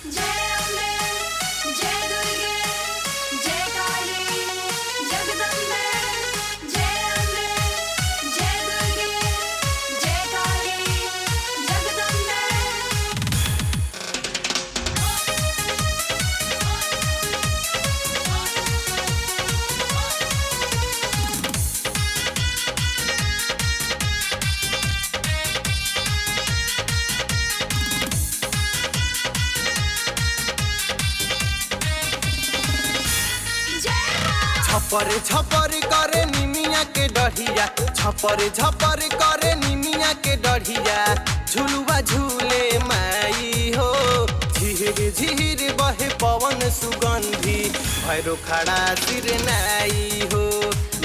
जय अम्बे जय दुर्गे जय काली जगदम्बे जय अम्बे जय दुर्गे जय काली जगदम्बे। छपर छपर करे निमिया के डढ़िया, छपर छपर करे निमिया के डढ़िया, झुलुआ झूले माई हो। झिहिर झिहिर बहे पवन सुगंधी, भैरो खड़ा सिर नाई हो।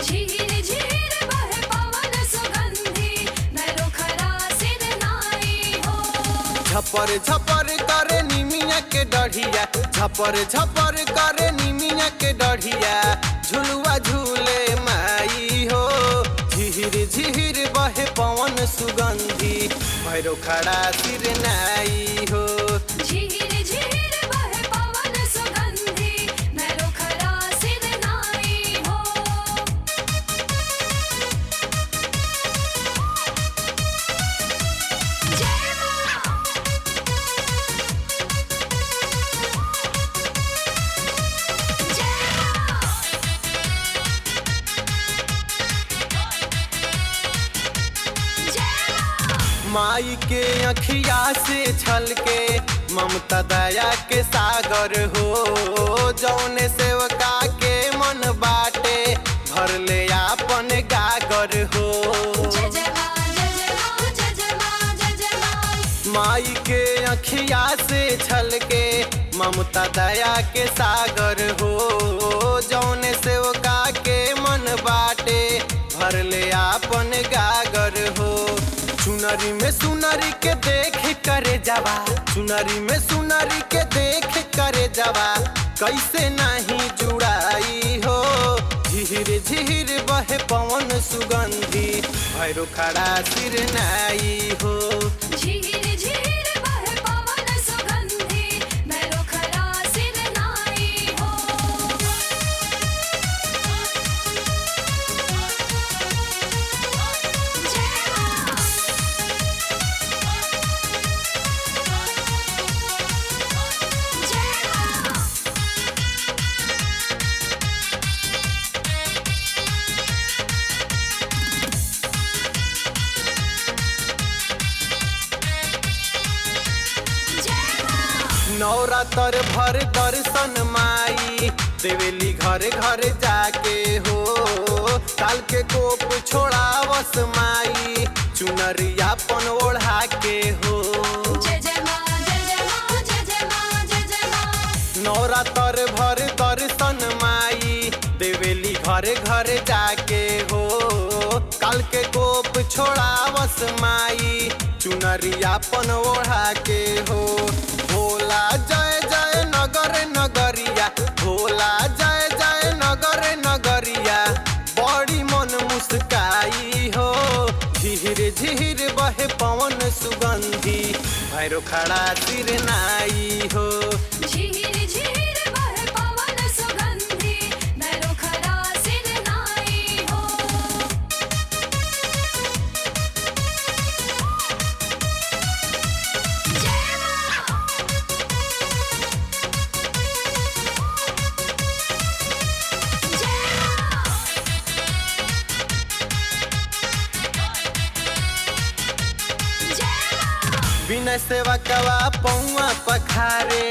झिहिर झिहिर बहे पवन सुगंधी, भैरो खड़ा सिर नाई हो। झपर झपर करे निमिया के डढ़िया, झपर झपर करे निमिया के डढ़िया, झुलुआ झूले माई हो। झिहिर झिहिर बहे पवन सुगंधी, भैरो खड़ा सिर नाई हो। झिहिर झिहिर बहे पवन सुगंधी, भैरो खड़ा सिर नाई हो। जय मां जय मां जय मां। माई के अखिया से छलके ममता दया के सागर हो। जौने सेवका के मन बाटे भर ले आपन गागर हो। जय जय मां जय जय मां जय जय मां जय जय मां। माई के अखिया से छलके ममता दया के सागर हो। जौने सेवका के मन बाटे भर ले आपन गागर हो। सुनरी में सुनरी के देख करे जावा, सुनरी में सुनरी के देख करे जावा, कैसे नहीं जुड़ाई हो। झिहिर झिहिर बहे पवन सुगंधी, भैरो खड़ा सिर नाई हो। झिहिर झिहिर बहे पवन सुगंधी, भैरो खड़ा सिर नाई हो। जय मां जय मां। जय मां। नवरात्र भर दर्शन माई देवेली घर घर जाके हो। काल के कोप छोड़ावस माई चुनरिया पन ओढ़ा के हो। जय जय मां जय जय मां जय जय मां जय जय मां। नवरात्र भर दर्शन माई देवेली घर घर जाके हो। काल के कोप छोड़ावस माई चुनरिया पन ओढ़ा के हो। भोला जय जय नगर नगरिया, भोला जय जय नगर नगरिया, बड़ी मन मुस्काई हो। झिहिर झिहिर बहे पवन सुगंधी, भैरो खड़ा सिर नाई हो। झिहिर झिहिर बहे पवन सुगंधी, भैरो खड़ा सिर नाई हो। जय मां जय मां जय मां। बिना सेवा कवा पौआ पखारे,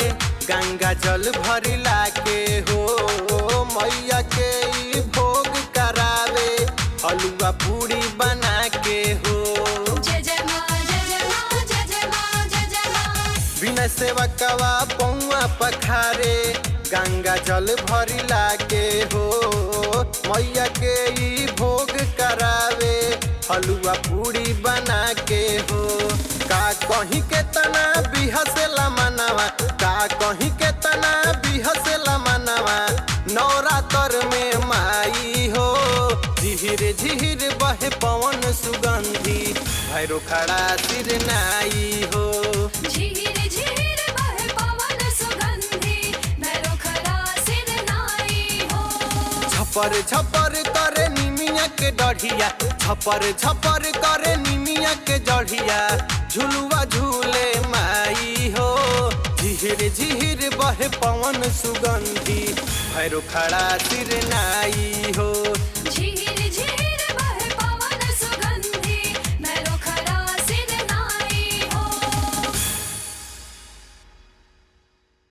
गंगा जल भरिला के हो। मैया के ई भोग करावे, हलुआ पूरी बना के हो। जय जय मां जय जय मां जय जय मां जय जय मां। बिना सेवा कवा पौआ पखारे, गंगा जल भरिला के हो। मैया के ई भोग करावे, हलुआ पूरी बना के हो। का कहीं के तना बिहसेला मनवा, का कहीं के तना बिहसेला मनवा, नवरात्र में माई हो। झिहिर झिहिर बहे पवन सुगंधी, भैरो खड़ा सिर नाई हो। झिहिर झिहिर बहे पवन छपर छपर करे निमिया के डढ़िया, छपर छपर करे निमिया के जढ़िया, झुलुआ झूले माई हो। झिहिर झिहिर बहे पवन सुगंधी, भैरो खड़ा सिर नाई हो।